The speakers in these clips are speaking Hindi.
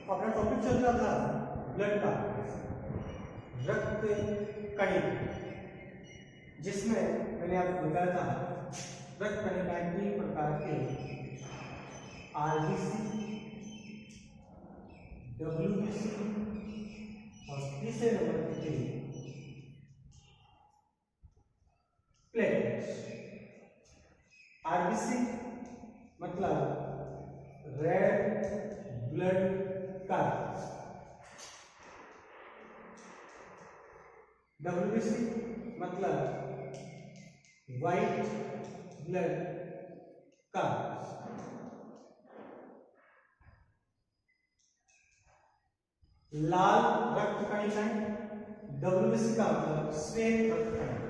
अपना टॉपिक चल रहा था ब्लड का, रक्त कणिका, जिसमें मैंने आपको बताया था रक्त कणिका 3 प्रकार के आरबीसी, डब्ल्यूबीसी और तीसरे नंबर पे थे प्लेटलेट्स। आरबीसी मतलब रेड ब्लड सेल्स, डब्ल्यूबीसी मतलब व्हाइट ब्लड सेल्स। लाल रक्त कणिकाएं, डब्ल्यूबीसी का मतलब श्वेत रक्त कणिका,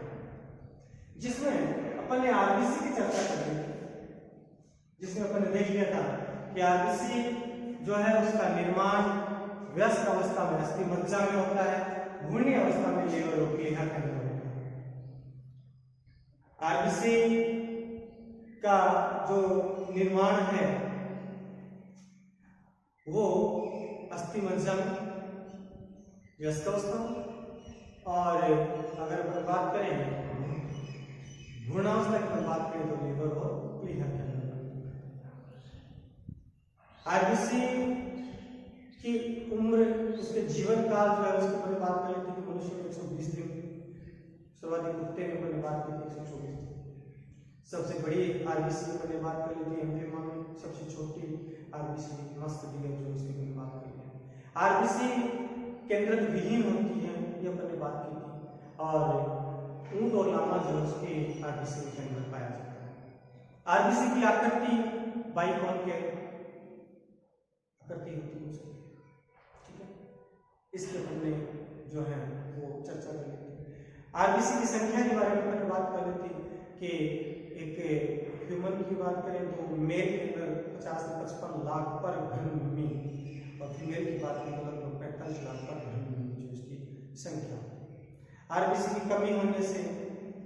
जिसमें अपन ने आरबीसी की चर्चा कर ली, जिसमें अपन ने देख लिया था कि आरबीसी जो है उसका निर्माण व्यस्त अवस्था में अस्थि मज्जा में होता है, घूर्णी अवस्था में लीवर और प्लीहा के अंदर होता है। आरबीसी का जो निर्माण है वो अस्थि मज्जा में व्यस्त अवस्था में, और अगर अपन बात करें घूर्णावस्था की बात करें तो लीवर और प्लीहा के अंदर। आरबीसी की उम्र, उसके जीवन काल जो है उसके बारे में बात कर लेते हैं। मनुष्य में 120 दिन, सर्वाधिक कुत्ते में अपने बात की थी 124 दिन। सबसे बड़ी आरबीसी अपने बात कर लेते हैं एम्फिमा में, सबसे छोटी आरबीसी मस्तिष्क जो उसकी अपने बात कर लेते हैं। आरबीसी केंद्रक विहीन होती है, ये अपने बात की थी, और ऊंट और लामा जो उसके आरबीसी के अंदर पाया जाता है। आरबीसी की आकृति बाइकॉन्केव आकृति होती है उसकी, ठीक है। इसके हमने जो है वो चर्चा कर लेते हैं। आरबीसी की संख्या के बारे में मैंने बात कर लेती कि एक ह्यूमन की बात करें तो मेल के अंदर 50 से 55 लाख पर घन मिली, और फीमेल की बात करें तो लगभग 45 लाख पर घन मिली जो इसकी संख्या होती है। आरबीसी की कमी होने से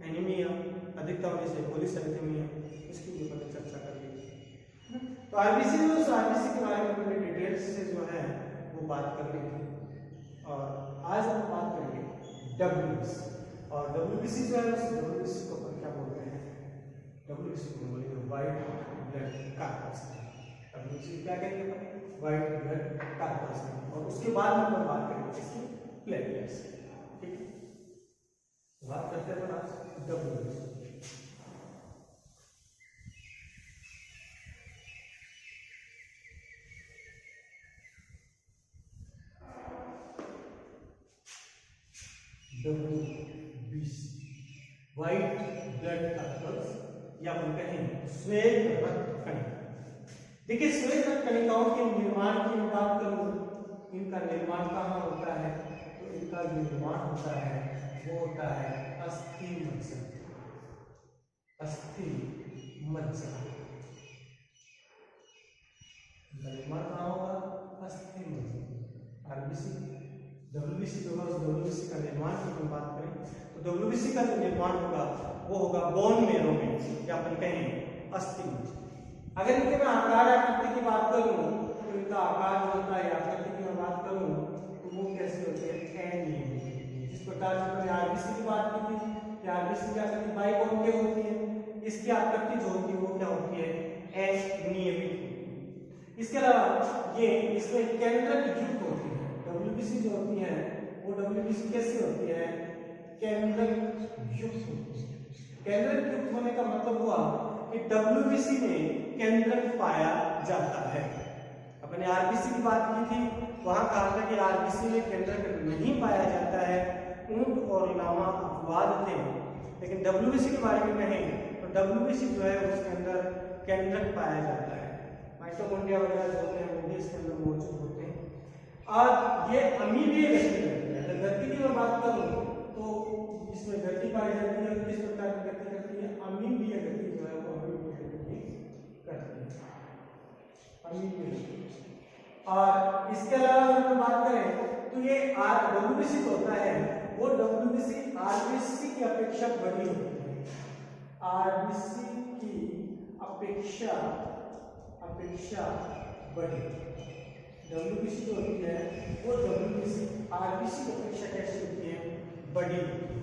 एनीमिया, अधिकता होने से पॉलीसाइथेमिया, इसकी भी मैंने चर्चा कर ली। तो आरबीसी के बारे में मैंने डिटेल्स से जो है वो बात कर ली थी, और आज हम बात करेंगे डब्ल्यूबीसी। और डब्ल्यूबीसी जो है उस डब्ल्यूबीसी को अपन क्या बोलते हैं, डब्ल्यूबीसी को बोलेंगे व्हाइट ब्लड कॉर्पस्कल। डब्ल्यूबीसी क्या कहेंगे अपन, व्हाइट ब्लड कॉर्पस्कल। और उसके बाद में अपन बात करेंगे इसकी प्लेटलेट्स, ठीक है। बात करते हैं अपन आज WBC. WBC white blood cells, या अपन कहें श्वेत रक्त कणिका। देखिए श्वेत रक्त कणिकाओं के निर्माण की बात करूं, इनका निर्माण कहाँ होता है, तो इनका जो निर्माण होता है वो होता है अस्थि मज्जा। अस्थि मज्जा निर्माण कहाँ होगा, अस्थि मज्जा। आरबीसी डब्ल्यूबीसी जो है उस डब्ल्यूबीसी का निर्माण की हम बात करें तो डब्ल्यूबीसी का जो निर्माण होगा वो होगा बोन मेरो में, या अपन कहें अस्थि मज्जा। अगर इनके मैं आकार आकृति की बात करूं तो इनका आकार जो होता है, आकृति की मैं बात करूं तो वो कैसे होती है, एनियमिक। जिस प्रकार से मैंने आरबीसी की बात की थी कि आरबीसी की आकृति बाइकॉन्केव होती है, इसकी आकृति जो होती है वो क्या होती है, एनियमिक। इसके अलावा ये इसमें केंद्रक युक्त होती है। डब्ल्यूबीसी जो होती है वो डब्ल्यूबीसी कैसे होती है, केंद्रक युक्त होती है। केंद्रक युक्त होने का मतलब हुआ कि डब्ल्यूबीसी में केंद्रक पाया जाता है। अपने आरबीसी की बात की थी, वहां कहा था कि आरबीसी में केंद्रक नहीं पाया जाता है, ऊंट और लामा अपवाद थे। लेकिन डब्ल्यूबीसी के बारे में कहें तो डब्ल्यूबीसी जो है उसके अंदर केंद्रक पाया जाता है। माइटोकॉन्ड्रिया वगैरह जो होते हैं वो भी इसके अंदर मौजूद होते हैं, और ये अमीबीय गति करती है। अगर गति की मैं बात करूं तो इसमें गति पाई जाती है, किस प्रकार की गति करती है, अमीबीय गति जो है वो अमीबीय गति करती है, अमीबीय गति। और इसके अलावा अगर हम बात करें तो ये डब्ल्यूबीसी जो होता है वो डब्ल्यूबीसी आरबीसी की अपेक्षा बड़ी होती है। आरबीसी की अपेक्षा अपेक्षा बड़ी। डब्ल्यूबीसी जो होती है वो डब्ल्यूबीसी आरबीसी की अपेक्षा कैसी होती है, बड़ी होती है।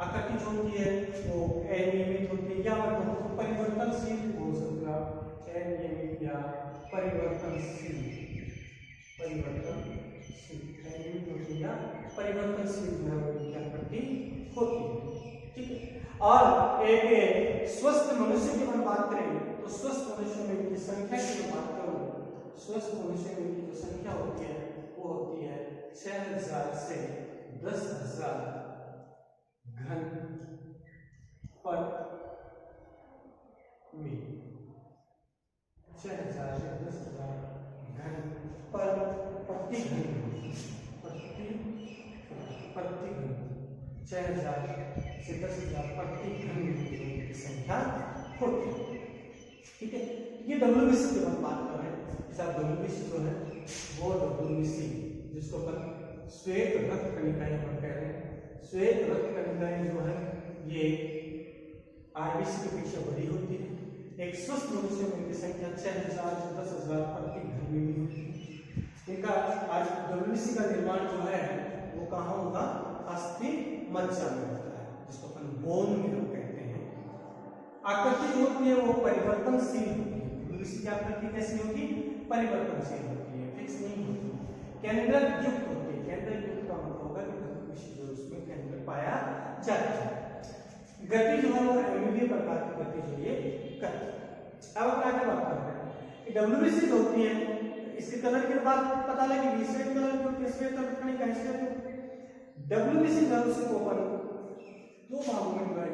आकृति जो होती है वो अनियमित होती है या मतलब परिवर्तनशील हो सकता है, अनियमित या परिवर्तनशील, अनियमित होती है या परिवर्तनशील जो है वो आकृति होती है। ठीक है। और एक स्वस्थ मनुष्य की हम बात करें तो स्वस्थ मनुष्य में की संख्या की बात करूं, स्वस्थ मनुष्य में की जो संख्या होती है वो होती है 6000 से 10,000 घन पर मिनट। 6000 से 10,000 घन पर प्रति घन, प्रति घन 6000 से 10,000 प्रति घन मीटर की संख्या होती है। ठीक है। ये डब्ल्यूबीसी की हम बात कर रहे हैं। डब्ल्यूबीसी जो है वो डब्ल्यूबीसी जिसको अपन श्वेत रक्त कणिकाएं हम कह रहे हैं, श्वेत रक्त कणिकाएं जो है ये आरबीसी की अपेक्षा बड़ी होती है। एक स्वस्थ मनुष्य में इनकी संख्या 6000 से 10,000 प्रति घन मीटर होती है। इनका डब्ल्यूबीसी का निर्माण जो है वो कहाँ होगा, अस्थि मज्जा में होता है, जिसको अपन बोन मिनरल कहते हैं। आकृति जो होती है वो परिवर्तनशील होती है। डब्ल्यूबीसी की आकृति कैसी होगी, परिवर्तनशील होती है, फिक्स नहीं होती। केंद्रक युक्त होती है। केंद्रक युक्त का मतलब होगा कि डब्ल्यूबीसी जो उसमें केंद्र पाया जाता है। गति जो है वो एमवीए प्रकार की गति जो ये करती है। अब अपन आगे बात करते हैं कि डब्ल्यूबीसी जो होती है इसके कलर की बात पता लगेगी, श्वेत कलर की होती है, श्वेत कलर का हिस्सा। डब्ल्यूबीसी जो उसको अपन दो भागों में डिवाइड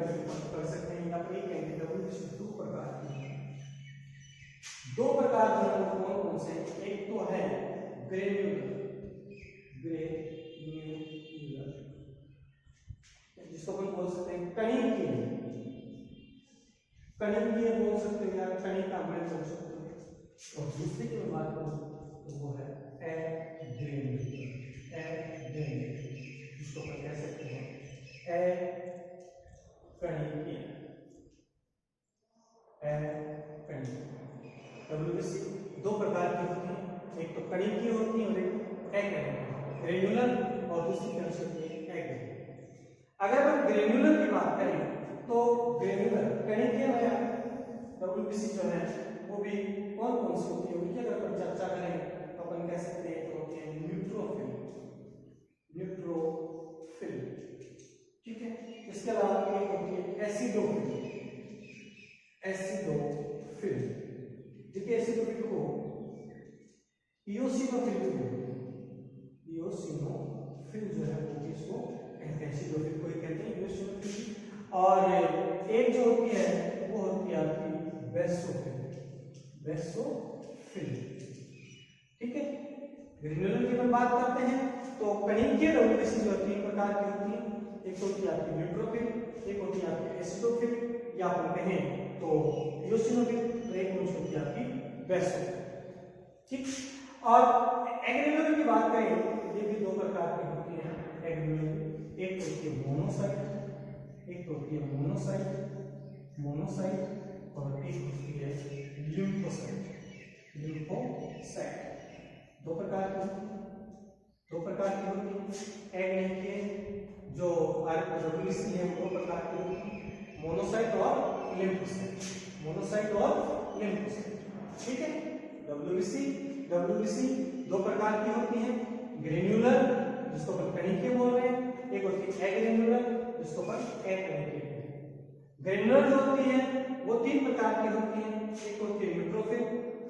कर सकते हैं। या फिर एक कहेंगे डब्ल्यूबीसी दो प्रकार की है। दो प्रकार जो है वो कौन कौन से, एक तो है ग्रेन्युलर, ग्रेन्युलर जिसको अपन बोल सकते हैं कणिकीय, कणिकीय बोल सकते हैं या कणिका में बोल सकते हैं। और दूसरी की बात करूं तो वो है एग्रेन्युलर, एग्रेन्युलर जिसको अपन कह सकते हैं कणिकीय, डब्ल्यूबीसी दो प्रकार की होती है, एक तो कणिकीय होती है और एक एग्रेन्युलर, ग्रेन्युलर और दूसरी तरह से होती है एग्रेन्युलर। अगर हम ग्रेन्युलर की बात करें तो ग्रेन्युलर कणिकीय में डब्ल्यूबीसी जो है वो भी कौन कौन सी होती है उनकी अगर अपन चर्चा करें तो अपन कह सकते हैं तो होती है न्यूट्रोफिल, न्यूट्रोफिल। ठीक है। इसके अलावा एक होती है एसिडोफिल, एसिडोफिल। देखिए एसिडोफिल को इओसिनोफिल भी बोलते हैं, इओसिनोफिल जो है वो इसको कहते हैं, एसिडोफिल को कहते हैं इओसिनोफिल। और एक जो होती है वो होती है आपकी बेसोफिल, बेसोफिल। ठीक है। ग्रेन्युलर की हम बात करते हैं तो कणिकीय डब्ल्यूबीसी जो तीन प्रकार की होती है, एक होती है आपकी न्यूट्रोफिल, एक होती है आपकी एसिडोफिल या अपन कहें तो इओसिनोफिल, और एक होती है आपकी बेसोफिल। ठीक। और एग्रेन्युलर की बात करें ये भी दो प्रकार की होती है एग्रेन्युलर, एक होती है मोनोसाइट, एक होती है मोनोसाइट, मोनोसाइट और एक होती है लिम्फोसाइट, लिम्फोसाइट। दो प्रकार की होती है। एग्रेन्युलर जो डब्ल्यूबीसी है वो दो प्रकार की होती है, मोनोसाइट और लिम्फोसाइट, मोनोसाइट और लिम्फोसाइट। ठीक है। डब्ल्यूबीसी दो प्रकार की होती है, ग्रेन्युलर जिसको अपन कणिकीय बोल रहे हैं, एक होती है एग्रेन्युलर जिसको अपन अकणिकीय बोलते हैं। ग्रेन्युलर जो होती है वो तीन प्रकार की होती है, एक होती है न्यूट्रोफिल,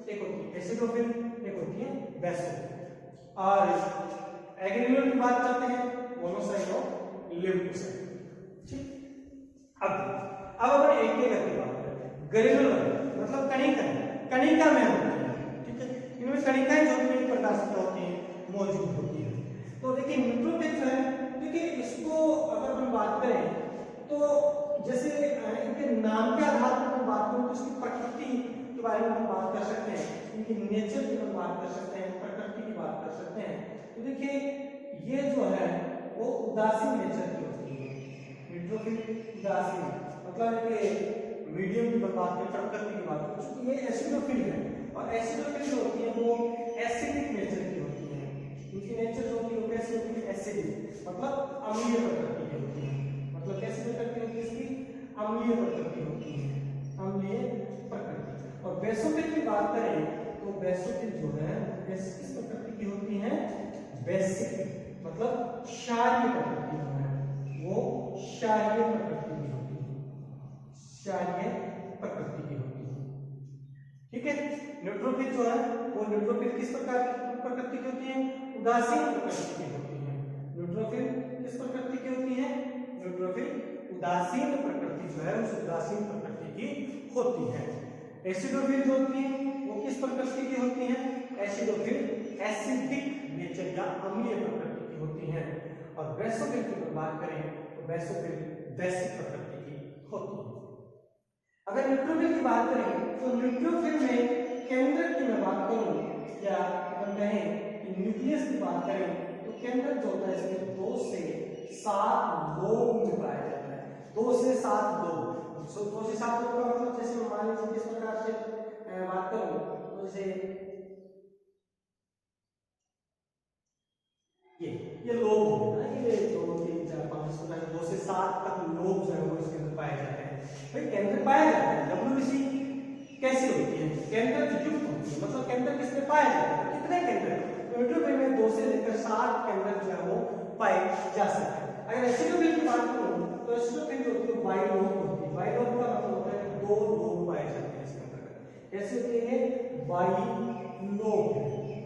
एक होती है एसिडोफिल, एक होती है बेसोफिल। और एग्रेन्युलर की बात करते हैं मोनोसाइट और लिम्फोसाइट। ठीक। अब अपन एक एक करके बात करते हैं। ग्रेन्युलर मतलब कणिका, कणिका में होती है। ठीक है। इनमें कणिकाएं जो भी प्रकार से होती हैं मौजूद होती है। तो देखिए न्यूट्रोफिल जो है, देखिए इसको अगर हम बात करें तो जैसे इनके नाम के आधार पर हम बात करें तो इसकी प्रकृति के बारे में हम बात कर सकते हैं, इनकी नेचर की हम बात कर सकते हैं, प्रकृति की बात कर सकते हैं। तो देखिए ये जो है वो उदासीन नेचर की होती है, न्यूट्रोफिल उदासीन, मतलब कि मीडियम की बात करें, प्रकृति की बात करें, क्योंकि ये एसिडोफिल है और एसिडोफिल जो होती है वो एसिडिक नेचर की होती है। इनकी नेचर जो होती है वो कैसी होती है? एसिडिक, मतलब अम्लीय प्रकृति की होती है। मतलब कैसी प्रकृति होती है इसकी? अम्लीय प्रकृति होती है, अम्लीय प्रकृति। और बेसोफिल की बात करें तो बेसोफिल जो है किस प्रकृति की होती है? बेसिक, मतलब क्षारीय प्रकृति जो है वो क्षारीय प्रकृति की होती है, क्षारीय प्रकृति की होती है। ठीक है। न्यूट्रोफिल जो है वो न्यूट्रोफिल किस प्रकार की प्रकृति की होती है? उदासीन प्रकृति की होती है। न्यूट्रोफिल किस प्रकृति की होती है? न्यूट्रोफिल उदासीन प्रकृति जो है उस उदासीन प्रकृति की होती है। एसिडोफिल जो होती है वो किस प्रकृति की होती है? एसिडोफिल एसिडिक नेचर या अम्लीय प्रकृति की होती है। और बेसोफिल की बात करें तो बेसोफिल बेसिक प्रकृति की होती है। अगर न्यूट्रोफिल की बात करें तो न्यूट्रोफिल में केंद्रक की मैं बात करूं या अपन कहें कि न्यूक्लियस की बात करें तो केंद्रक जो होता है इसमें 2 से 7 लोब में पाया जाता है। 2 से 7 लोब। 2 से 7 लोब का मतलब जैसे मान लीजिए किस प्रकार से बात करूं तो जैसे ये लोब हो गया ना, ये 2 3 4 5 2 से 7 तक लोब जो है वो इसके अंदर पाए जाते हैं। भाई केंद्र पाया जाता है, डब्ल्यूबीसी कैसे होती है? केंद्र युक्त होती है, मतलब केंद्र किसमें पाया जाता है? कितने केंद्र? न्यूट्रोफिल में 2 से लेकर 7 केंद्र जो है वो पाए जा सकते हैं। अगर एसिडोफिल की बात करूं तो एसिडोफिल जो होती है बाइलोब होती है। बाइलोब का मतलब होता है 2 लोब पाए जाते हैं इसके अंदर। कैसे होती है? बाइलोब।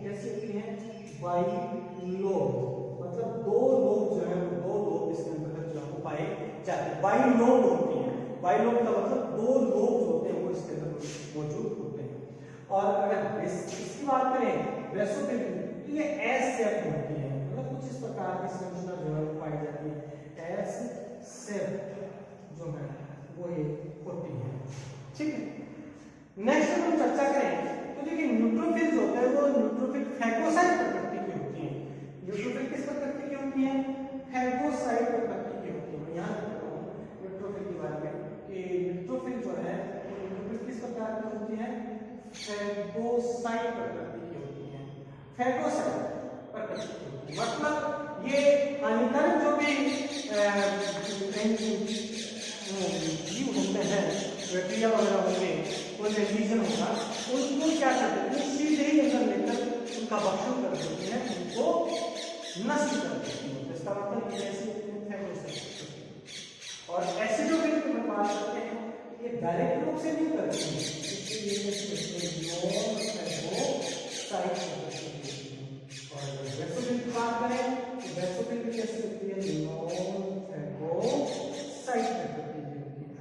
कैसे होती है? बाइलोब, मतलब 2 लोब जो है वो 2 लोब इसके अंतर्गत जो है पाए जाते हैं, बाइलोब होती है। बाइलोब का मतलब 2 लोब जो होते हैं वो इसके अंदर मौजूद होते हैं। और अगर इसकी बात करें बेसोफिल तो ये एस शेप होती है, मतलब कुछ इस प्रकार की संरचना जो है वो पाई जाती है। एस शेप जो है वो ये होती है। ठीक है। नेक्स्ट हम चर्चा करें तो देखिए न्यूट्रोफिल जो होता है वो न्यूट्रोफिल फैगोसाइट प्रकृति की होती है। न्यूट्रोफिल किस प्रकृति की होती है? फैगोसाइट प्रकृति की होती है। यहाँ न्यूट्रोफिल के बारे में कि न्यूट्रोफिल जो है न्यूट्रोफिल किस प्रकार की होती है? फैगोसाइट प्रकृति की होती है। फैगोसाइट प्रकृति की होती है, मतलब ये हानिकारक जो भी जीव होते हैं, बैक्टीरिया वगैरह होंगे, कोई एंटीजन होगा, उनको क्या करते हैं? सीधे ही अंदर लेकर उनका भक्षण कर देते हैं, उनको नष्ट कर देते हैं। इसका मतलब ये ऐसे और एसिडोफिल की बात करते हैं ये डायरेक्ट रूप से नहीं करते हैं, इसलिए ये और बेसोफिल की बात करें तो बेसोफिल भी कैसे होती है? नॉन फैगोसाइट प्रकृति की होती है।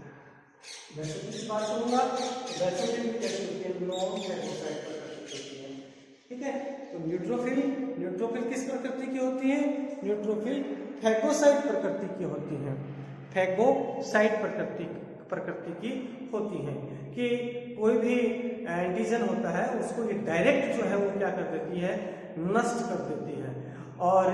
बेसोफिल की बात करूंगा तो बेसोफिल भी कैसे होती है? नॉन फैगोसाइट प्रकृति की होती है। ठीक है। तो न्यूट्रोफिल किस प्रकृति की होती है? न्यूट्रोफिल फैगोसाइट प्रकृति की होती है। फैगोसाइट प्रकृति की होती है कि कोई भी एंटीजन होता है उसको ये डायरेक्ट जो है वो क्या कर देती है? नष्ट कर देती है। और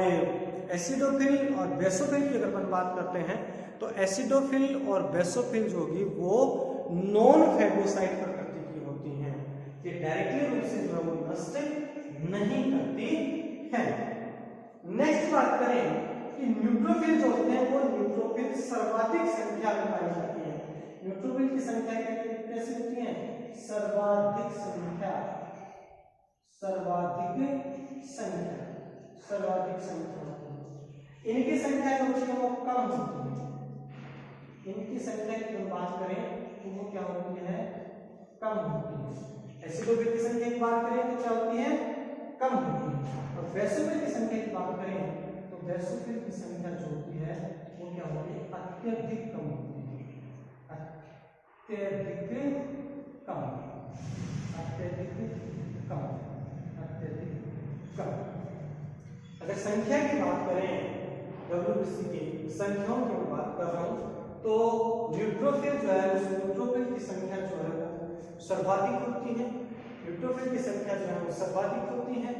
एसिडोफिल और बेसोफिल की अगर अपन बात करते हैं तो एसिडोफिल और बेसोफिल जो होगी वो नॉन फैगोसाइट प्रकृति की होती हैं, ये डायरेक्टली रूप से जो है वो नष्ट नहीं करती है। नेक्स्ट बात करें कि न्यूट्रोफिल जो होते हैं वो न्यूट्रोफिल सर्वाधिक संख्या में पाई जाती है। न्यूट्रोफिल की संख्या कैसी होती है? सर्वाधिक संख्या, सर्वाधिक संख्या, सर्वाधिक संख्या। इनकी संख्या जो होती है वो कम होती है। इनकी संख्या की हम बात करें तो वो क्या होती है? कम होती है। एसिडोफिल की संख्या की बात करें तो क्या होती है? कम होती है। और बेसोफिल की संख्या की बात करें तो बेसोफिल की संख्या जो होती है वो क्या होती है? अत्यधिक कम होती है। अत्यधिक कम, अत्यधिक कम, अत्यधिक कम। अगर संख्या की बात करें, डब्ल्यूबीसी की संख्याओं की बात कर रहा हूं तो न्यूट्रोफिल जो है उस न्यूट्रोफिल की संख्या जो है वो सर्वाधिक होती है। न्यूट्रोफिल की संख्या जो है वो सर्वाधिक होती है।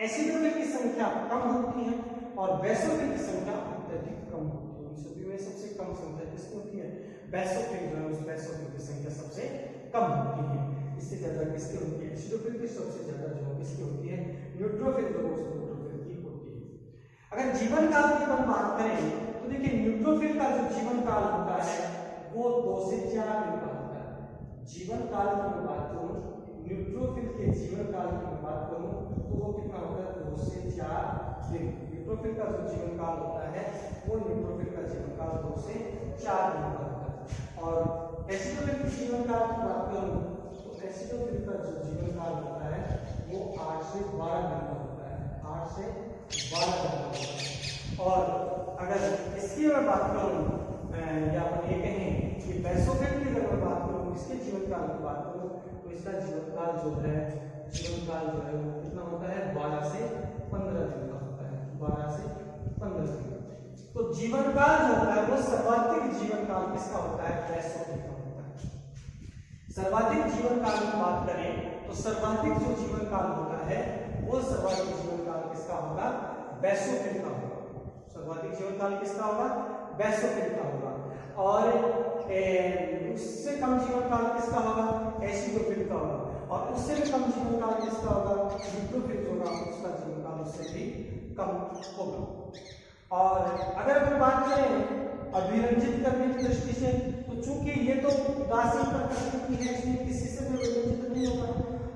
एसिडोफिल की संख्या कम होती है और बेसोफिल की संख्या अत्यधिक कम होती है। सभी में सबसे कम संख्या किसकी होती है? बेसोफिल जो है उस बेसोफिल की संख्या सबसे कम होती है। इससे ज्यादा किसकी होती है? एसिडोफिल की सबसे ज्यादा जो किसकी होती है? न्यूट्रोफिल जो उस न्यूट्रोफिल की होती है। अगर जीवन काल की हम बात करें तो देखिए न्यूट्रोफिल का जो जीवन काल होता है वो 2 से 4 दिन का होता है। जीवन काल की मैं बात करूं, न्यूट्रोफिल के जीवन काल की मैं बात करूं तो वो कितना होता है? 2 से 4 दिन। न्यूट्रोफिल का जो जीवन काल होता है वो न्यूट्रोफिल का जीवन काल 2 से 4 दिन का होता है। और एसिडोफिल के जीवन काल की बात करूं तो एसिडोफिल का जो जीवन काल होता है वो 8 से 12 दिन का होता है। 8 से 12 दिन का होता है। और अगर इसकी मैं बात करूं या अपन ये कहें कि बेसोफिल की अगर मैं बात करूं, इसके जीवन काल की बात करूं तो इसका जीवन काल जो है वो कितना होता है? 12 से 15 दिन का होता है। 12 से 15 दिन का। तो जीवन काल जो होता है वो सर्वाधिक जीवन काल किसका होता है? बेसोफिल का होता है। सर्वाधिक जीवन काल की बात करें तो सर्वाधिक जो जीवन काल होता है वो सर्वाधिक जीवन काल किसका होगा? बेसोफिल का होगा। सर्वाधिक जीवन काल किसका होगा? बेसोफिल का होगा। और उससे कम जीवन काल किसका होगा? एसिडोफिल का होगा। और उससे भी कम जीवन काल किसका होगा? न्यूट्रोफिल जो होगा उसका जीवन काल उससे भी कम होगा। और अगर हम बात करें अभिरंजित करने की दृष्टि से तो चूंकि ये तो उदासीन प्रकृति की है इसलिए किसी से भी अभिरंजित नहीं होगा।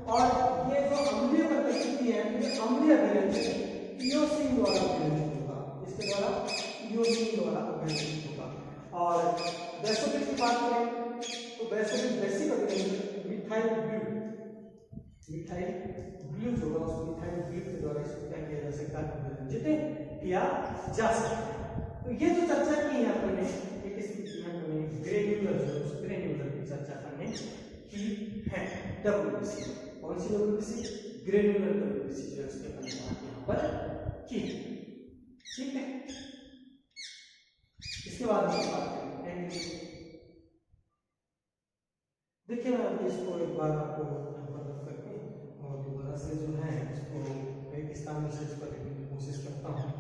और ये जो अम्लीय प्रकृति की है ये अम्लीय अभिरंजित इयोसिन द्वारा अभिरंजित होगा। इसके द्वारा इयोसिन द्वारा अभिरंजित होगा। और बेसोफिल की बात करें तो बेसोफिल बेसिक अभिरंजित मिथाइल ब्लू जो होगा उस मिथाइल ब्लू के द्वारा इसको क्या किया जा सकता है? अभिरंजित किया जा सकता है। तो ये जो चर्चा की है अपने ये किसकी की है? अपने ग्रेन्युलर जो उस ग्रेन्युलर की चर्चा हमने की है। डब्ल्यूबीसी कौन सी डब्ल्यूबीसी? ग्रेन्युलर डब्ल्यूबीसी जो है उसके बारे में यहाँ पर की है। ठीक है, इसके बाद हम बात करेंगे। देखिए मैं अभी इसको एक बार आपको करके और दोबारा से जो है इसको एक स्थान में सर्च करने की कोशिश करता हूँ।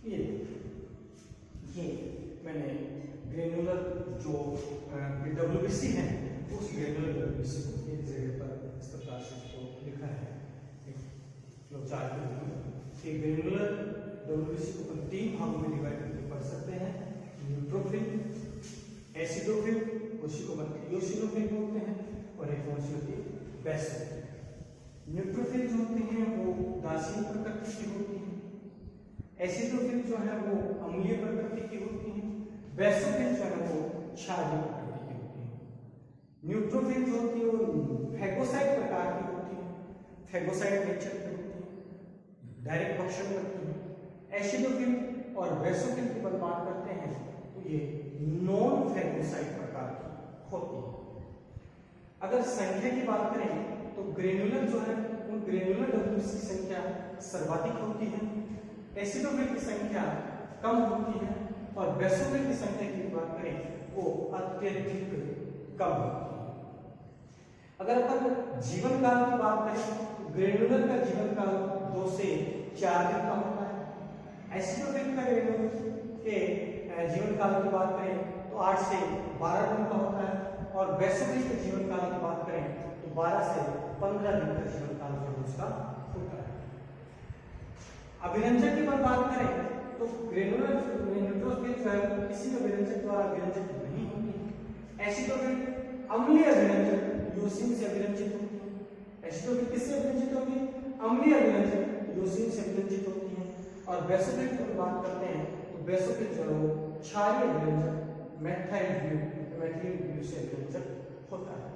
ये मैंने ग्रेनुलर जो WBC है उस ग्रेनुलर WBC को एक जगह पर इस प्रकार से इसको लिखा है एक फ्लोचार्ट के रूप में। एक ग्रेनुलर WBC को अपन 3 भागों में डिवाइड करके पढ़ सकते हैं, न्यूट्रोफिल, एसिडोफिल, उसी को अपन इओसिनोफिल बोलते हैं, और एक कौन सी होती है, बेसोफिल। न्यूट्रोफिल जो होती हैं वो दासीय प्रकृति की होती हैं, एसिडोफिल जो है वो अम्लीय प्रकृति की होती हैं, बेसोफिल जो है वो क्षारीय प्रकृति की होती है। न्यूट्रोफिल जो होती है वो फैगोसाइट प्रकार की होती है, फैगोसाइट नेचर की होती है, डायरेक्ट भक्षण करती है। एसिडोफिल और बेसोफिल की बात करते हैं तो ये नॉन फैगोसाइट प्रकार की होती है। अगर संख्या की बात करें तो ग्रेनुलर जो है उन ग्रेनुलर WBC की संख्या सर्वाधिक होती है, एसिडोफिल की संख्या कम होती है, और बेसोफिल की संख्या की बात करें वो अत्यधिक कम होती है। अगर अपन जीवन काल की बात करें तो ग्रेनुलर का जीवन काल 2 से 4 दिन का होता है, एसिडोफिल का ग्रेनुलर के जीवन काल की बात करें तो 8 से 12 दिन का होता है, और बेसोफिल के जीवन काल की बात करें तो 12 से 15 दिन का जीवन काल जो उसका होता है। अभिरंजक की बात करें तो ग्रेनुलर न्यूट्रोफिल जो है किसी अभिरंजक द्वारा अभिरंजित नहीं होती। एसिडोफिल अम्लीय अभिरंजक यूसिन से अभिरंजित होती है। एसिडोफिल किससे अभिरंजित होती है? अम्लीय अभिरंजक यूसिन से अभिरंजित होती है। और बेसोफिल की बात करते हैं तो बेसोफिल जो है वो क्षारीय अभिरंजक मेथाइल ब्यू से अभिरंजक होता है।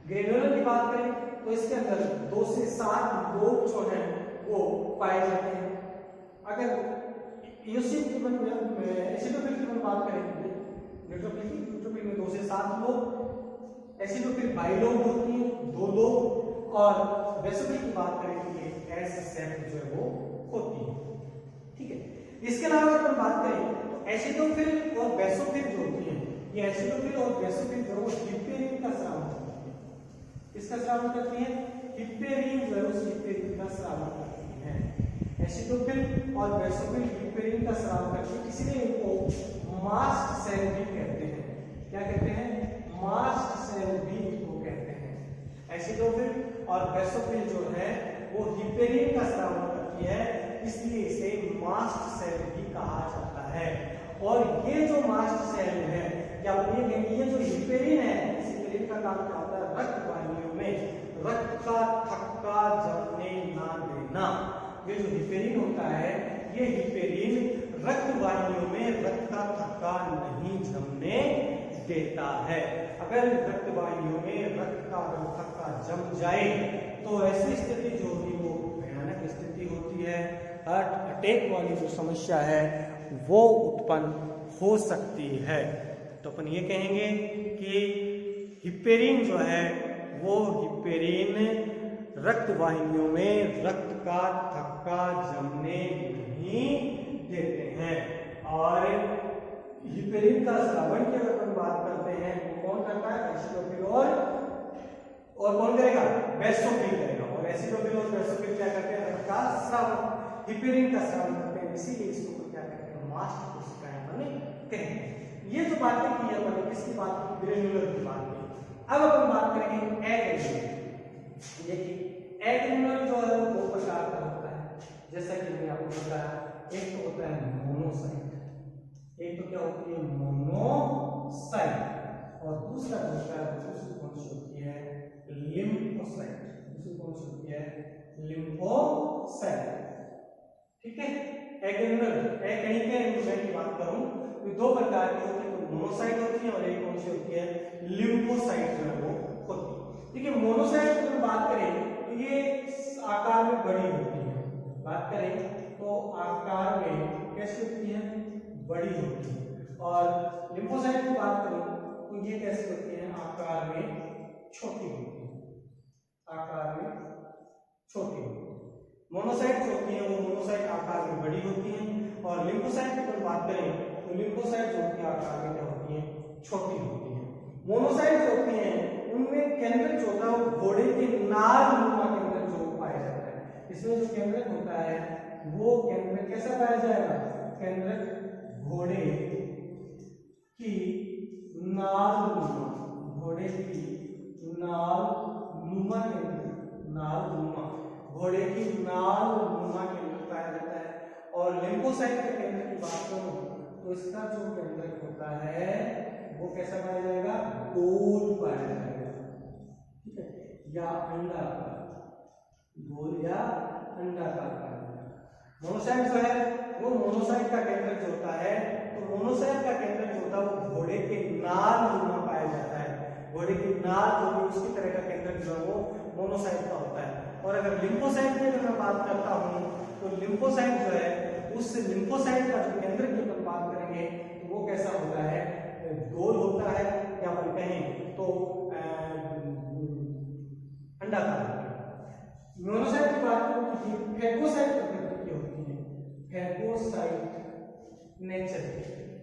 ग्रेनुलर की बात करें तो इसके अंदर 2 से 7 लोब जो है वो पाए जाते हैं। अगर एसिडोफिल की बात करें न्यूट्रोफिल में 2 से 7 लोब, एसिडोफिल बाइलोब होती है 2 लोब, और बेसोफिल की बात करें तो ये एस सेट जो है वो होती है। ठीक है, इसके अलावा अगर बात करें तो एसिडोफिल और बेसोफिल जो होती है, ये एसिडोफिल और बेसोफिल जो है हिप्पेरिन का स्राव करती है। किसका स्राव करती है? हिप्पेरिन जो है उस हिप्पेरिन का स्राव करती है। एसिडोफिल और बेसोफिल हिप्पेरिन का स्राव करती है, इसलिए इनको मास्ट सेल भी कहते हैं। क्या कहते हैं? मास्ट सेल भी इनको कहते हैं। एसिडोफिल और बेसोफिल जो है वो हिप्पेरिन का स्राव करती है, इसलिए इसे मास्ट सेल भी कहा जाता है। और ये जो मास्ट सेल है, क्या ये जो हिप्पेरिन है, इस हिप्पेरिन का काम क्या होता है? रक्त वाहिनियों में रक्त का थक्का जमने ना देना। ये जो हिप्पेरिन होता है, ये हिप्पेरिन रक्त वाहिनियों में रक्त का थक्का नहीं जमने देता है। अगर रक्त वाहिनियों में रक्त का थक्का जम जाए तो ऐसी स्थिति जो होगी वो भयानक स्थिति होती है, हार्ट अटैक वाली जो समस्या है वो उत्पन्न हो सकती है। तो अपन ये कहेंगे कि हिप्पेरिन जो है वो हिप्पेरिन रक्त वाहिनियों में रक्त का थक्का जमने नहीं देते हैं। और हिप्पेरिन का श्रवण की अगर अपन बात करते हैं तो कौन करता है? एसिडोफिल और कौन करेगा? बेसोफिल करेगा। और एसिडोफिल और बेसोफिल क्या करते हैं? रक्त का श्रवण, हिप्पेरिन का श्रवण करते हैं, इसीलिए इसको क्या कहते हैं? मास्ट कोशिकाएं कहते हैं। ये जो बातें की है मैंने किसकी बात की? ग्रेनुलर की बात की। अब अपन बात करेंगे एग्रेनुलर। देखिए एग्रेनुलर जो है वो 2 प्रकार का होता है, जैसा कि मैंने आपको बताया। एक तो होता है मोनोसाइट, एक तो क्या होती है? मोनोसाइट, और दूसरा होता है दूसरी कौन सी होती है? लिम्फोसाइट। दूसरी कौन सी होती है? लिम्फोसाइट। ठीक है, एग्रेनुलर कहीं के की बात करूं तो 2 प्रकार की होती है, तो मोनोसाइट होती है और एक कौन सी होती है? लिम्फोसाइट जो है वो होती है। ठीक है, मोनोसाइट की अगर बात करें तो ये आकार में बड़ी होती है। बात करें तो आकार में कैसी होती है? बड़ी होती है। और लिम्फोसाइट की बात करूं तो ये कैसी होती है? आकार में छोटी होती है। आकार में छोटी होती है। मोनोसाइट जो होती है वो मोनोसाइट आकार में बड़ी होती है, और लिम्फोसाइट की अगर बात करें तो लिम्फोसाइट जो होती है आकार में क्या होती है? छोटी होती है। मोनोसाइट जो होती है उनमें केंद्रक जो होता है वो घोड़े के नाल नुमा केंद्रक जो पाया जाता है। इसमें जो केंद्रक होता है वो केंद्रक कैसा पाया जाएगा? केंद्रक घोड़े की नालनुमा, घोड़े की नालनुमा केंद्रक, नालनुमा, घोड़े की नालनुमा केंद्रक पाया जाता है। और लिम्फोसाइट के केंद्र की बात करूं तो इसका जो केंद्रक होता है वो कैसा पाया जाएगा, गोल पाया जाएगा, ठीक है, या अंडाकार, गोल या अंडाकार पाया जाएगा। मोनोसाइट जो है वो मोनोसाइट का केंद्रक जो होता है, तो मोनोसाइट का केंद्रक जो होता है वो घोड़े के नालनुमा पाया जाता है, घोड़े की नाल जो भी उसकी तरह का केंद्रक जो है वो मोनोसाइट का होता है। और अगर लिम्फोसाइट की अगर मैं बात करता हूँ तो लिम्फोसाइट जो है उस लिम्फोसाइट का जो केंद्रक की हम बात करेंगे तो वो कैसा होता है, गोल होता है, या फिर कहें तो अंडाकार। मोनोसाइट की बात करूं तो फैगोसाइट प्रकृति की होती है, फैगोसाइट नेचर,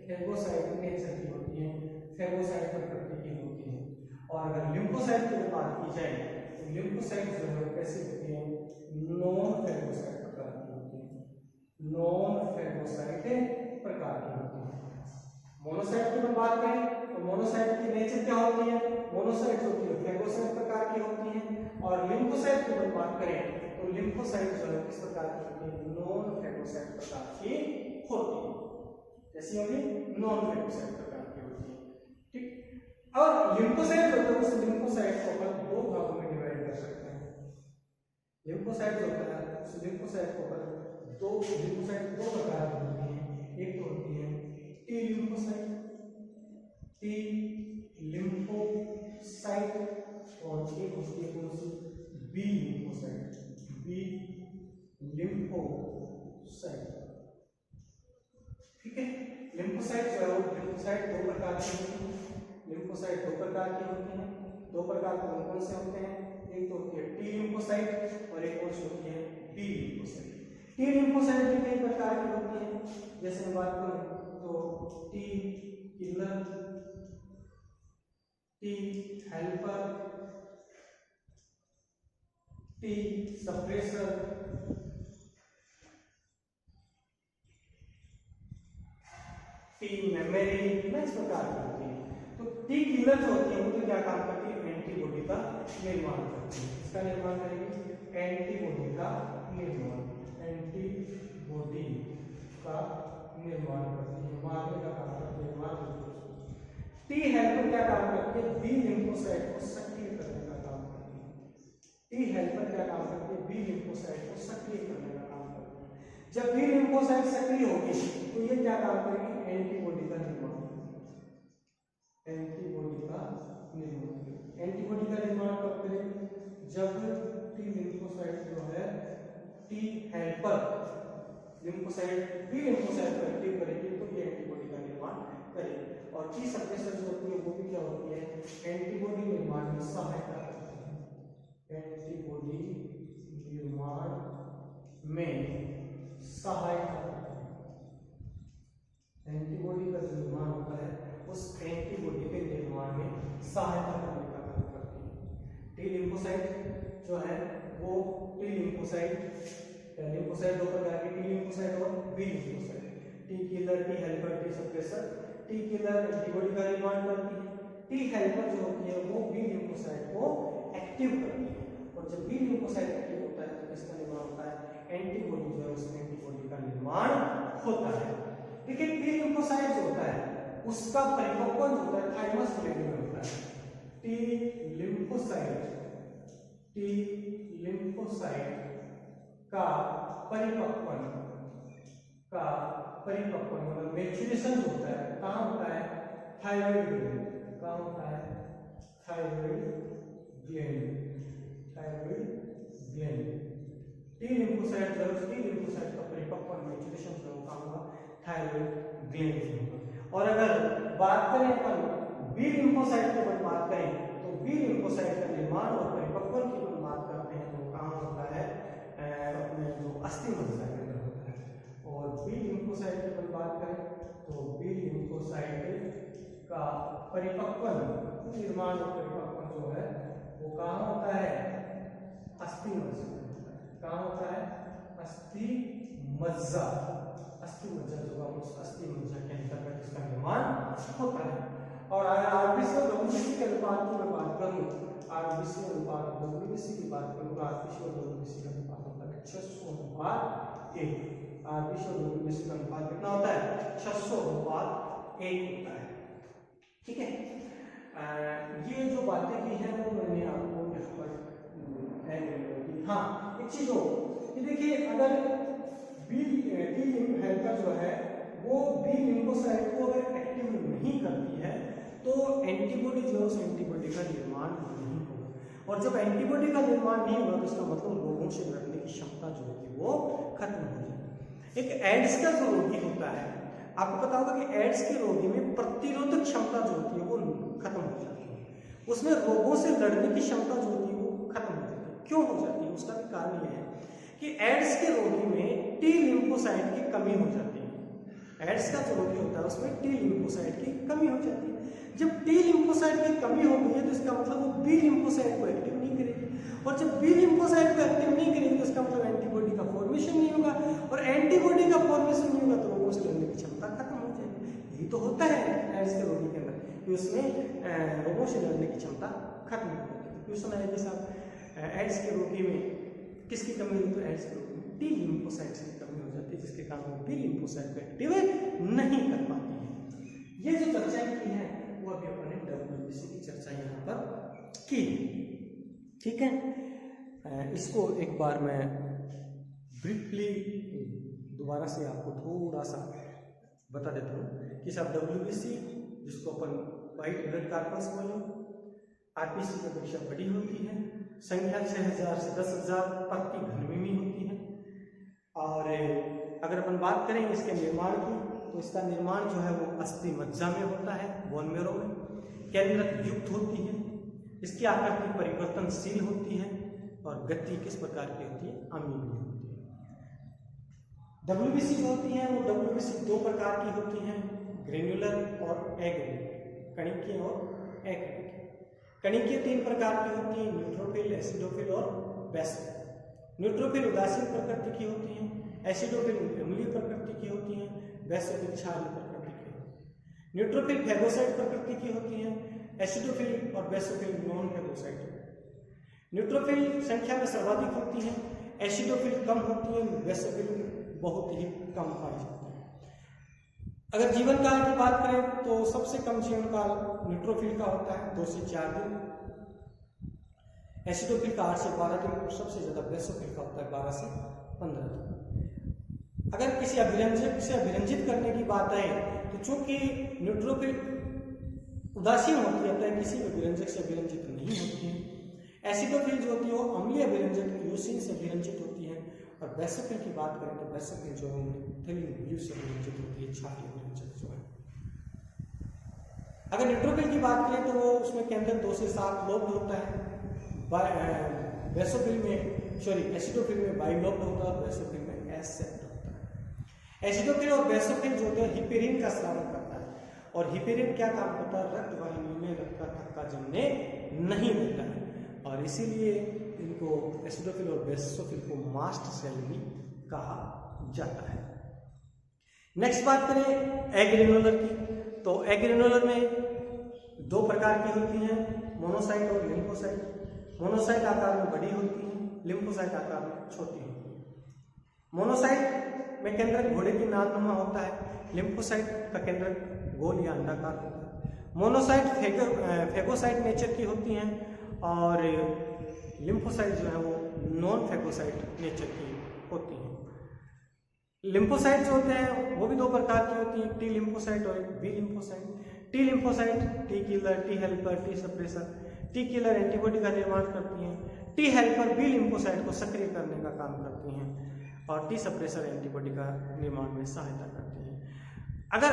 फैगोसाइट नेचर की होती है, फैगोसाइट प्रकृति की होती है। और अगर लिम्फोसाइट की बात की जाए तो लिम्फोसाइट जो है कैसी होती है, नॉन फैगोसाइट प्रकार की होती है, नॉन फैगोसाइट प्रकार की होती है। मोनोसाइट की बात करें तो मोनोसाइट की नेचर क्या होती है, मोनोसाइट जो होती है फैगोसाइट प्रकार की होती है। और लिम्फोसाइट की बात करें तो लिम्फोसाइट जो है किस प्रकार की होती है, नॉन फैगोसाइट प्रकार की होती है, जैसी होगी नॉन फैगोसाइट प्रकार की होती है, ठीक। और लिम्फोसाइट जो है उस लिम्फोसाइट को अपन दो भागों में डिवाइड कर सकते हैं। लिम्फोसाइट जो होता है उस लिम्फोसाइट को अपन दो लिम्फोसाइट दो प्रकार की होती है, एक तो होती है टी लिम्फोसाइट, टी लिम्फोसाइट, और एक होती है कौन सी, बी लिम्फोसाइट, बी लिम्फोसाइट, ठीक है। लिम्फोसाइट जो है वो लिम्फोसाइट दो प्रकार की होती है, लिम्फोसाइट दो प्रकार की होती हैं, दो प्रकार के कौन से होते हैं, एक तो होती है टी लिम्फोसाइट और एक और होती है बी लिम्फोसाइट। टी लिम्फोसाइट भी कई प्रकार की होती है, जैसे हम बात करें तो T killer, T helper, T suppressor, T memory, इस प्रकार की होती है। तो टी किलर जो होती है वो तो क्या काम करती है, एंटीबॉडी का निर्माण करती है, इसका निर्माण करेगी, एंटीबॉडी का निर्माण, एंटीबॉडी का निर्माण करती है, मारने का काम करती है, मारने। टी हेल्पर क्या काम करती है, बी लिम्फोसाइट को सक्रिय करने का काम करती है, टी हेल्पर क्या काम करती है, बी लिम्फोसाइट को सक्रिय करने का काम करती है। जब बी लिम्फोसाइट सक्रिय होगी तो ये क्या काम करेगी, एंटीबॉडी का निर्माण, एंटीबॉडी का निर्माण, एंटीबॉडी का निर्माण कब करेगी, जब टी लिम्फोसाइट जो है T helper lymphocyte B lymphocyte को एक्टिव करेगी तो ये एंटीबॉडी का निर्माण करेगी। और टी सप्रेसर जो होती है वो भी क्या होती है, एंटीबॉडी निर्माण में सहायता करती है, एंटीबॉडी निर्माण में सहायता करती है, एंटीबॉडी का जो निर्माण होता है उस एंटीबॉडी के निर्माण में सहायता करने का काम करती है। टी लिम्फोसाइट जो है वो टी लिम्फोसाइट दो प्रकार के, टी लिम्फोसाइट और B lymphocyte, T killer, T helper, T suppressor. T killer antibody का निर्माण करती है, टी हेल्पर जो होती है वो बी लिम्फोसाइट को एक्टिव करती है, और जब बी लिम्फोसाइट एक्टिव होता है तो किसका निर्माण होता है, एंटीबॉडी जो है उस एंटीबॉडी का निर्माण होता है। लेकिन टी लिम्फोसाइट जो होता है उसका परिपक्वन जो होता है थाइमस ग्लैंड में होता है। टी लिम्फोसाइट का परिपक्वन मतलब मैच्योरेशन जो होता है कहाँ होता है, थायराइड ग्लैंड, कहाँ होता है, थायराइड ग्लैंड। टी लिम्फोसाइट का परिपक्वन मैच्योरेशन जो कहाँ होगा, थायराइड ग्लैंड में होगा। और अगर बात करें अपन बी लिम्फोसाइट की बात करें तो बी लिम्फोसाइट का निर्माण और परिपक्वन की बात करते हैं तो कहाँ होता है, अपने जो अस्थि मज्जा के अंदर होता है। और बी लिम्फोसाइट की बात करें तो बी लिम्फोसाइट का परिपक्वन निर्माण और परिपक्वन जो है वो कहाँ होता है, अस्थि मज्जा, कहाँ होता है, अस्थि अस्थि मज्जा जो होगा उस अस्थि मज्जा के अंतर्गत इसका निर्माण होता है। और अगर आरबीसी और डब्ल्यूबीसी के अनुपात की मैं बात करूं, आरबीसी अनुपात डब्ल्यूबीसी की बात करूं तो आरबीसी और डब्ल्यूबीसी का अनुपात होता है 600:1। आरबीसी और डब्ल्यूबीसी का अनुपात कितना होता है? 600:1 होता है। ठीक है, ये जो बातें की हैं वो मैंने आपको यहाँ पर हाँ एक चीज हो कि देखिए, अगर बी हेल्पर जो है वो बी लिम्फोसाइट को अगर एक्टिव नहीं करती है तो एंटीबॉडी जो है उस एंटीबॉडी का निर्माण नहीं होगा, और जब एंटीबॉडी का निर्माण नहीं होगा तो इसका मतलब रोगों से लड़ने की क्षमता जो होगी वो खत्म हो जाएगी। एक एड्स का जो रोगी होता है, आपको पता होगा कि एड्स के रोगी में प्रतिरोधक क्षमता जो होती है वो खत्म हो जाती है, उसमें रोगों से लड़ने की क्षमता जो होती है वो खत्म हो जाती है। क्यों हो जाती है? उसका भी कारण यह है कि एड्स के रोगी में टी लिम्फोसाइट की कमी हो जाती है। एड्स का जो रोगी होता है उसमें टी लिम्फोसाइट की कमी हो जाती है। जब टी लिम्फोसाइट की कमी हो गई है तो इसका मतलब वो बी लिम्फोसाइट को एक्टिव नहीं करेगी, और जब बी लिम्फोसाइट को एक्टिव नहीं करेगी तो इसका मतलब एंटीबॉडी का फॉर्मेशन नहीं होगा, और एंटीबॉडी का फॉर्मेशन नहीं होगा तो रोगों से लड़ने की क्षमता खत्म हो जाएगी। यही तो होता है एड्स के रोगी के अंदर कि उसमें रोगों से लड़ने की क्षमता खत्म हो जाती है। क्वेश्चन आया कि साहब एड्स के रोगी में किसकी कमी हुई? तो एड्स के रोगी में टी लिम्फोसाइट्स की कमी हो जाती है, जिसके कारण वो बी लिम्फोसाइट को एक्टिव नहीं कर पाती है। ये जो चर्चाएं की है वो अभी अपन ने डब्ल्यूबीसी की चर्चा यहाँ पर की। ठीक है, इसको एक बार मैं ब्रीफली दोबारा से आपको थोड़ा सा बता देता हूँ कि सब डब्ल्यूबीसी जिसको अपन व्हाइट ब्लड कार्पस बोलो, आरपीसी की अपेक्षा बड़ी होती है, संख्या 6000 से 10,000 प्रति घन मिमी होती है। और अगर अपन बात करें इसके निर्माण की तो इसका निर्माण जो है वो अस्थि मज्जा में होता है, बोन मेरो में, केंद्रक युक्त होती है, इसकी आकृति परिवर्तनशील होती है और गति किस प्रकार की होती है? अम्लीय होती है। डब्ल्यूबीसी जो होती है वो डब्ल्यूबीसी दो प्रकार की होती हैं, ग्रेन्युलर और एग्रेन्युलर, कणिकीय और एककणिकीय। कणिकीय 3 प्रकार की होती है, न्यूट्रोफिल, एसिडोफिल और बेसल। न्यूट्रोफिल उदासीन प्रकृति की होती हैं, एसिडोफिल अम्लीय प्रकृति की होती हैं, बेसल क्षारीय प्रकृति की होती है। न्यूट्रोफिल फैगोसाइट प्रकृति की होती हैं, एसिडोफिल और बेसोफिल नॉन फैगोसाइट। न्यूट्रोफिल संख्या में सर्वाधिक होती हैं, एसिडोफिल कम होती है, बेसोफिल बहुत ही कम पाई जाती है। अगर जीवन काल की बात करें तो सबसे कम जीवन काल न्यूट्रोफिल का होता है 2 से 4 दिन, एसिडोफिल का 8 से 12 दिन और सबसे ज्यादा बेसोफिल का होता है 12 से 15 दिन। अगर किसी अभिरंजक से अभिरंजित करने की बात आए तो चूंकि न्यूट्रोफिल उदासीन होती है अतः किसी अभिरंजक से अभिरंजित नहीं होती है। एसिडोफिल जो होती है वो अम्लीय अभिरंजक यूसिन से अभिरंजित होती है, और बेसोफिल की बात करें तो बेसोफिल जो है मिथाइलिन से अभिरंजित होती है, क्षारीय अभिरंजक जो है। अगर न्यूट्रोफिल की बात करें तो वो उसमें केंद्रक 2 से 7 लोब्ड होता है, बेसोफिल में एसिडोफिल में बाइलोब्ड होता है और बेसोफिल में एसेप्ट होता है। एसिडोफिल और बेसोफिल जो है हिपेरिन का स्राव करता है, और हिपेरिन क्या काम करता है? रक्त वाहिनी में रक्त का थक्का जमने नहीं देता है, और इसीलिए इनको एसिडोफिल और बेसोफिल को मास्ट सेल भी कहा जाता है। नेक्स्ट बात करें एग्रेनुलर की, तो एग्रेनुलर में 2 प्रकार की होती हैं, मोनोसाइट और लिम्फोसाइट। मोनोसाइट आकार में बड़ी होती है, लिम्फोसाइट आकार में छोटी होती है। मोनोसाइट में केंद्रक घोड़े की नालनुमा होता है, लिम्फोसाइट का केंद्रक गोल या अंडाकार होता है। मोनोसाइट फेगोसाइट नेचर की होती हैं और लिम्फोसाइट जो है वो नॉन फेगोसाइट नेचर की होती हैं। लिम्फोसाइट जो होते हैं वो भी 2 प्रकार की होती हैं, टी लिम्फोसाइट और B lymphocyte. T lymphocyte T killer, T helper, T suppressor. T killer antibody का निर्माण करती हैं, टी हेल्पर बी लिम्फोसाइट को सक्रिय करने का काम करती हैं, और टी सप्रेसर एंटीबॉडी का निर्माण में सहायता करती हैं। अगर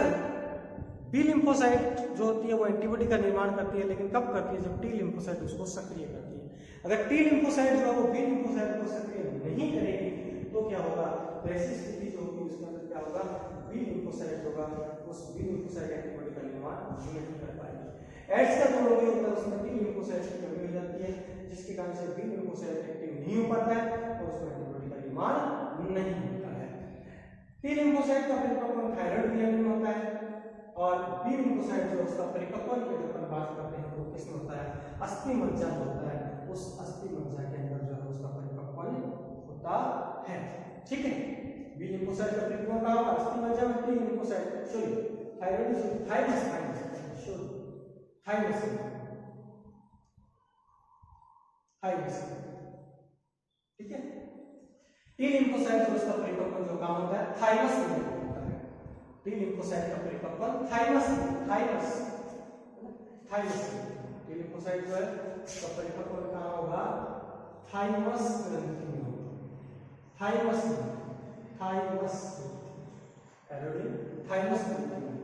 बी लिम्फोसाइट जो होती है वो एंटीबॉडी का निर्माण करती है, लेकिन कब करती है? जब टी लिम्फोसाइट उसको सक्रिय करती है। अगर टी लिम्फोसाइट जो है वो बी लिम्फोसाइट को सक्रिय नहीं करेगी तो क्या होगा? तो ऐसी स्थिति जो होगी उसके अंदर क्या होगा? बी लिम्फोसाइट होगा, उस बी लिम्फोसाइट एंटीबॉडी का निर्माण नहीं कर पाएगी। एड्स का जो रोगी होता है उसमें टी लिम्फोसाइट की कमी हो जाती है, जिसके कारण से बी लिम्फोसाइट एक्टिव नहीं हो पाता है और उसमें एंटीबॉडी का निर्माण नहीं होता है। टी लिम्फोसाइट का परिपक्वन थायराइड ग्लैंड में होता है और बी लिम्फोसाइट जो उसका परिपक्वन की अगर अपन बात करते हैं तो किसमें होता है, अस्थि मज्जा होता है, उस अस्थि मज्जा के अंदर जो है उसका परिपक्वन होता है। ठीक है, बी लिम्फोसाइट का परिपक्वन कहां होगा, अस्थि मज्जा में। T lymphocyte sorry thyroid thymus thymus thymus, ठीक है। टी लिम्फोसाइट जो उसका परिपक्वन जो काम होता है थाइमस में होता है। टी लिम्फोसाइट का परिपक्वन thymus thymus thymus, T lymphocyte जो है उसका परिपक्वन कहां होगा, थाइमस ग्रंथि में होगा, थाइमस थाइमस थाइमस ग्रंथि में।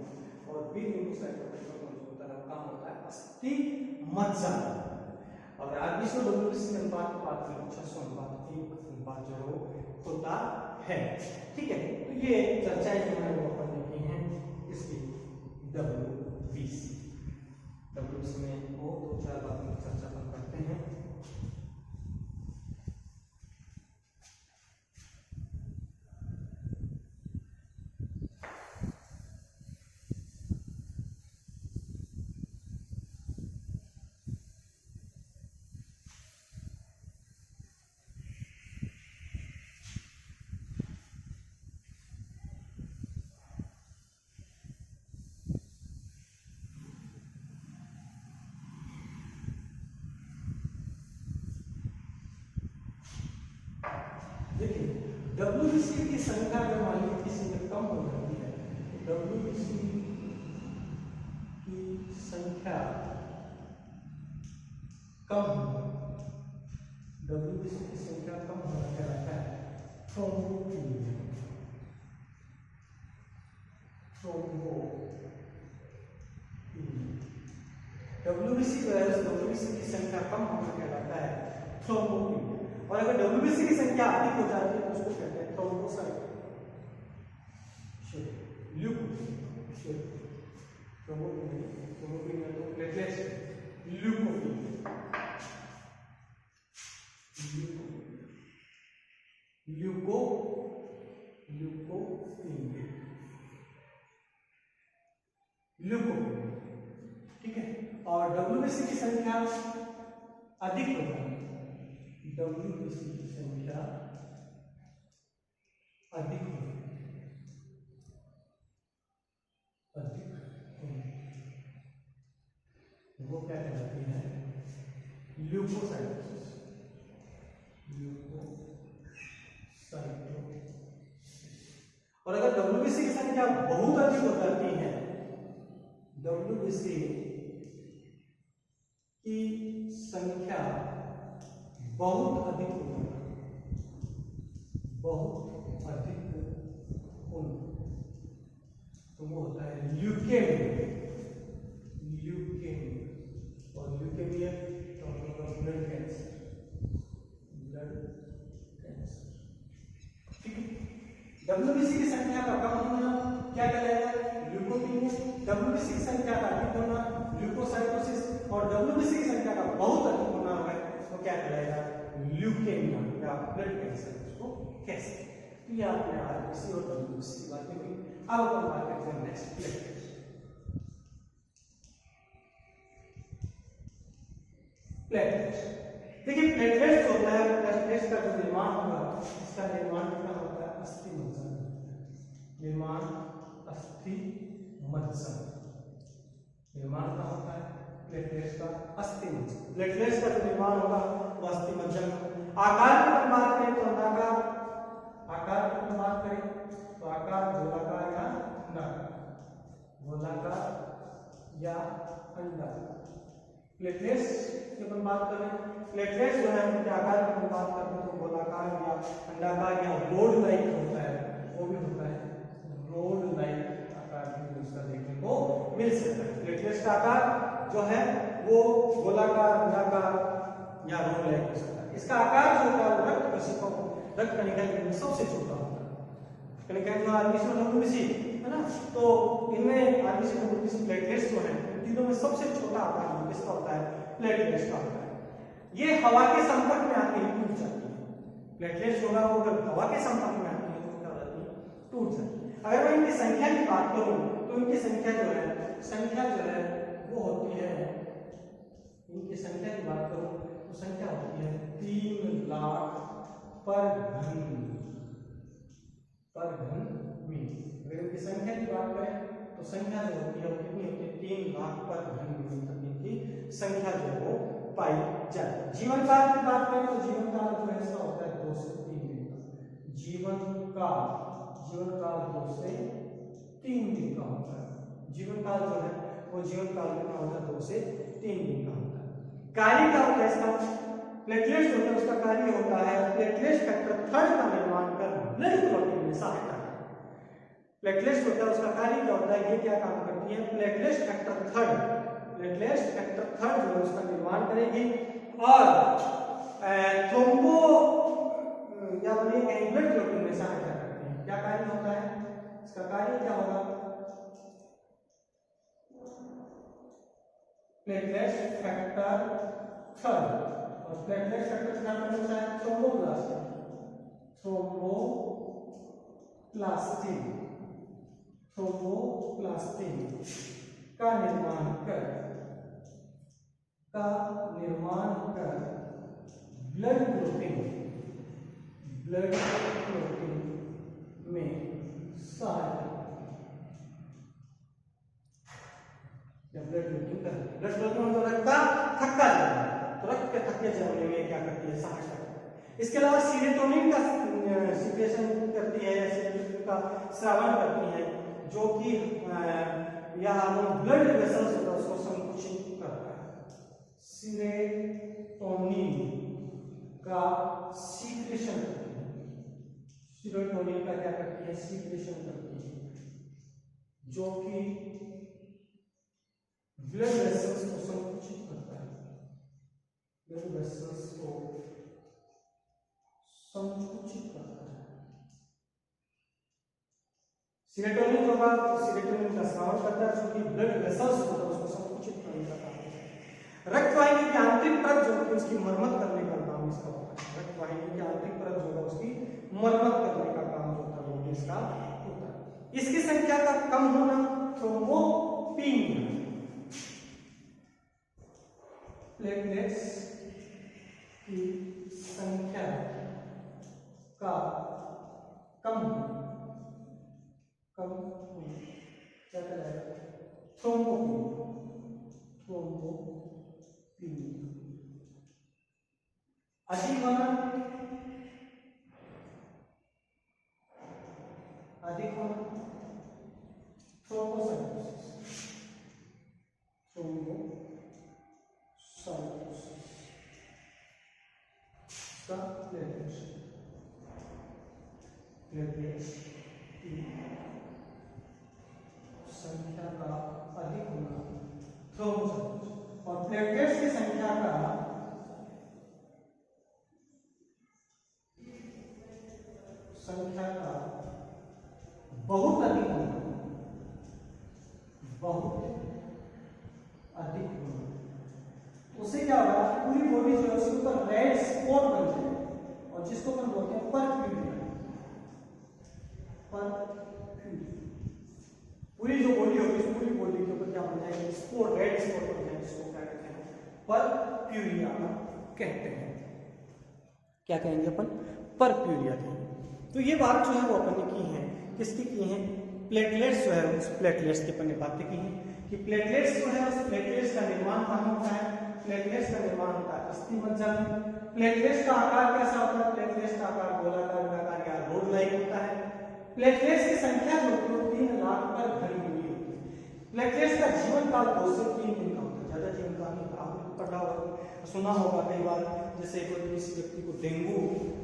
और बी लिम्फोसाइट का परिपक्वन जो होता है काम होता है अस्थि मज्जा। और आज विश्व डब्ल्यूबीसी अनुपात में 600 अनुपात 1 अनुपात जो होता है। ठीक है, तो ये चर्चाएं जो है वो अपन ने की हैं इसकी डब्ल्यूबीसी में वो 2-4 बातों की चर्चा अपन करते हैं। डब्ल्यूबीसी की संख्या अगर मान लीजिए किसी में कम हो जाती है, डब्ल्यूबीसी की संख्या कम, डब्ल्यूबीसी की संख्या कम होना कहलाता है थ्रोम्बोपिनिया। डब्ल्यूबीसी जो है उस डब्ल्यूबीसी की संख्या कम होना कहलाता है थ्रोम्बोपिनिया। और अगर डब्ल्यूबीसी की संख्या अधिक हो जाती है तो उसको कहते हैं थ्रोम्बोसाइट थ्रोम्बोपिनिया तो प्लेटलेट्स ल्यूकोपिनिया ल्यूकोपिनिया, ठीक है। और डब्ल्यूबीसी की संख्या अधिक हो जाती है, डब्ल्यूबीसी की संख्या अधिक वो क्या कहलाती है, ल्यूकोसाइटोसिस। और अगर डब्ल्यूबीसी की संख्या बहुत अधिक हो जाती है, डब्ल्यूबीसी की संख्या बहुत अधिक होना, बहुत अधिक होना, तो वो होता है ल्यूकेमिया। और ल्यूकेमिया तो ब्लड कैंसर, ठीक है। डब्ल्यूबीसी की संख्या का कम होना क्या कहलाएगा, ल्यूकोपिनिया। डब्ल्यूबीसी की संख्या का अधिक होना ल्यूकोसाइटोसिस। और डब्ल्यूबीसी की संख्या का बहुत अधिक होना है तो क्या कहलाएगा, ल्यूकेमिया या ब्लड कैंसर उसको कह सकते हैं। तो ये आपने आरबीसी और डब्ल्यूबीसी की बातें हुई। अब अपन बात करते हैं नेक्स्ट प्लेटलेट। देखिए प्लेटलेट्स होता है, प्लेटलेट्स का जो निर्माण होगा इसका निर्माण क्या होता है, अस्थि मज्जा। निर्माण अस्थि मज्जा, निर्माण क्या होता है प्लेटलेट्स का, अस्थि मज्जा। प्लेटलेट्स का जो निर्माण होगा वो अस्थि मज्जा। आकार की बात करें तो अंडाकार, आकार की बात करें तो आकार गोलाकार या अंडाकार, गोलाकार या अंडाकार। प्लेटलेट्स की अपन बात करें, प्लेटलेट्स जो है उनके आकार की अपन बात करते हैं तो गोलाकार या अंडाकार या रोड लाइक होता है, वो भी होता है रोड लाइक आकार भी उसका देखने को मिल सकता है। प्लेटलेट्स का आकार जो है वो गोलाकार, अंडाकार या रोड लाइक हो सकता है। इसका आकार जो होता है रक्त कोशिकाओं, रक्त कणिका में सबसे छोटा होता है। कणिका जो आरबीसी और डब्ल्यूबीसी है ना, तो इनमें आरबीसी और डब्ल्यूबीसी प्लेटलेट्स जो है तीनों में सबसे छोटा आकार किसका होता है, प्लेटलेट्स का होता है। ये हवा के संपर्क में आके टूट जाती है। प्लेटलेट्स होगा वो अगर हवा के संपर्क में आती है तो क्या हो जाती है, टूट जाती है। अगर मैं इनकी संख्या की बात करूं तो इनकी संख्या जो है वो होती है, इनकी संख्या की बात करूं तो संख्या होती है 3 लाख पर घन मीटर। अगर इनकी संख्या की बात करें तो संख्या जो होती है वो कितनी होती है, 3 लाख पर घन मीटर इनकी संख्या जो है वो पाई जाए। जीवन काल की बात करें तो जीवन काल जो है इसका होता है 2 से 3 दिन का। जीवन काल 2 से 3 दिन का होता है। जीवन काल जो है वो जीवन काल कितना होता है, 2 से 3 दिन का होता है। कार्य क्या होता है इसका, प्लेटलेट्स होता है उसका कार्य होता है प्लेटलेट फैक्टर थर्ड का निर्माण कर ब्लड क्लॉटिंग में सहायता करना। प्लेटलेट्स होता है उसका कार्य क्या होता है, ये क्या काम करती है, प्लेटलेट फैक्टर थर्ड जो है उसका निर्माण करेगी और थ्रोम्बो या बने ब्लड क्लॉटिंग में सहायता करती है। क्या कार्य होता है इसका, कार्य क्या होगा, प्लेटलेट फैक्टर थर्ड, और प्लेटलेट फैक्टर थर्ड में होता है थ्रोम्बोप्लास्टिन का निर्माण कर ब्लड क्लॉटिंग में सहायता। ब्लड क्लॉटिंग मतलब रक्त का थक्का जाना, तो रक्त के थक्के जमने में क्या करती है, सहायता करती है। इसके अलावा सीरोटोनिन का सिक्रेशन करती है, सीरोटोनिन का स्रावन करती है, जो कि यह हार्मोन ब्लड वेसल्स होता है उसको संकुचित करता है। सीरोटोनिन का सीक्रेशन करती है, सीरोटोनिन का क्या करती है, सीक्रेशन करती है, जो कि ब्लड वेसल्स को संकुचित करता है, ब्लड वेसल्स को संकुचित करता है। सीरोटोनिन जो होगा सीरोटोनिन का स्राव करता है, जो कि ब्लड वेसल्स होता है उसको संकुचित करने का काम करता है। रक्त वाहिनी की आंतरिक परत जो है उसकी मरम्मत करने का काम इसका होता है। रक्त वाहिनी की आंतरिक परत जो होगा उसकी मरम्मत करने का काम जो होता है वो इसका होता है। इसकी संख्या का कम होना थ्रोम्बोपिनिया, प्लेटलेट्स की संख्या का कम क्या कहलाएगा, थ्रोम्बोपिनिया। अधिक होना थ्रोम्बोसाइटोसिस का प्लेटलेट्स की संख्या का अधिक होना थ्रोम्बोसाइटोसिस, और प्लेटलेट्स की संख्या का बहुत अधिक होना, उससे क्या होगा, पूरी बॉडी जो है उसके ऊपर रेड स्पॉट बन जाए, और जिसको अपन बोलते हैं परफ्यूरिया। पूरी जो बॉडी होगी पूरी बॉडी के ऊपर क्या बन जाएगा, स्पॉट, रेड स्पॉट बन जाएगा, जिसको क्या कहते हैं, परफ्यूरिया कहते हैं। क्या कहेंगे अपन, परफ्यूरिया कहेंगे। तो ये बात जो है वो अपन ने की है, किसकी की है, प्लेटलेट्स जो है उस प्लेटलेट्स की अपन ने बातें की हैं कि प्लेटलेट्स जो है उस प्लेटलेट्स का निर्माण कहाँ होता है, प्लेटलेट्स का निर्माण होता है अस्थि मज्जा में। प्लेटलेट्स का आकार कैसा होता है, प्लेटलेट्स का आकार गोलाकार या रोड लाइक होता है। प्लेटलेट्स की संख्या जो होती है 3 लाख पर घन हुई होती है। प्लेटलेट्स का जीवन काल 2 से 3 दिन का होता है, ज्यादा जीवन काल नहीं। आपने पढ़ा होगा, सुना होगा कई बार, जैसे कोई किसी व्यक्ति को डेंगू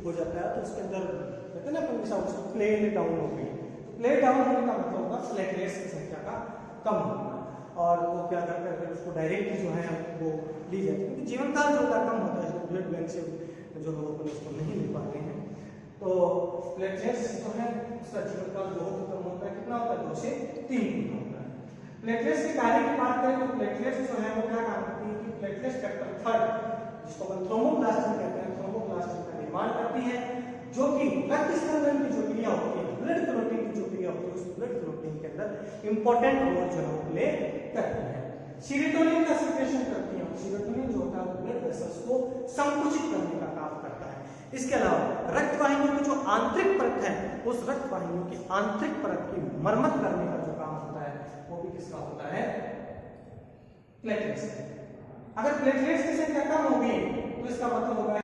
हो जाता है तो उसके अंदर कहते हैं ना अपन उसको प्लेट डाउन हो गई। प्लेट डाउन होने का मतलब होगा प्लेटलेट्स की संख्या का कम होना, और वो क्या करते हैं उसको डायरेक्टली जो है वो ली जाती है, क्योंकि जीवन काल जो कम होता है, जो ब्लड बैंक से जो लोग अपन उसको नहीं ले पाते हैं। तो प्लेटलेट्स जो है उसका जीवन काल बहुत कम होता है, कितना होता है, 2 से 3 दिन होता है। प्लेटलेट्स के कार्य की बात करें तो प्लेटलेट्स जो है वो क्या काम करती है कि प्लेटलेट्स फैक्टर थर्ड, जिसको अपन थ्रोम्बोप्लास्टिन कहते हैं, थ्रोम्बोप्लास्टिन का निर्माण करती है, जो कि रक्त स्पंदन की जो क्रिया होती है, ब्लड क्लॉटिंग की जो क्रिया होती है उस ब्लड क्लॉटिंग के अंदर इंपॉर्टेंट रोल जो है प्ले करती है। सीरोटोनिन का सिक्रेशन करती है। सीरोटोनिन जो होता है ब्लड वेसल्स को संकुचित करने का काम करता है। इसके अलावा रक्त वाहिनियों की जो आंतरिक परत है उस रक्त वाहिनियों की आंतरिक परत की मरम्मत करने का जो काम होता है वो भी किसका होता है? प्लेटलेट्स। अगर प्लेटलेट्स की संख्या कम होगी तो इसका मतलब होगा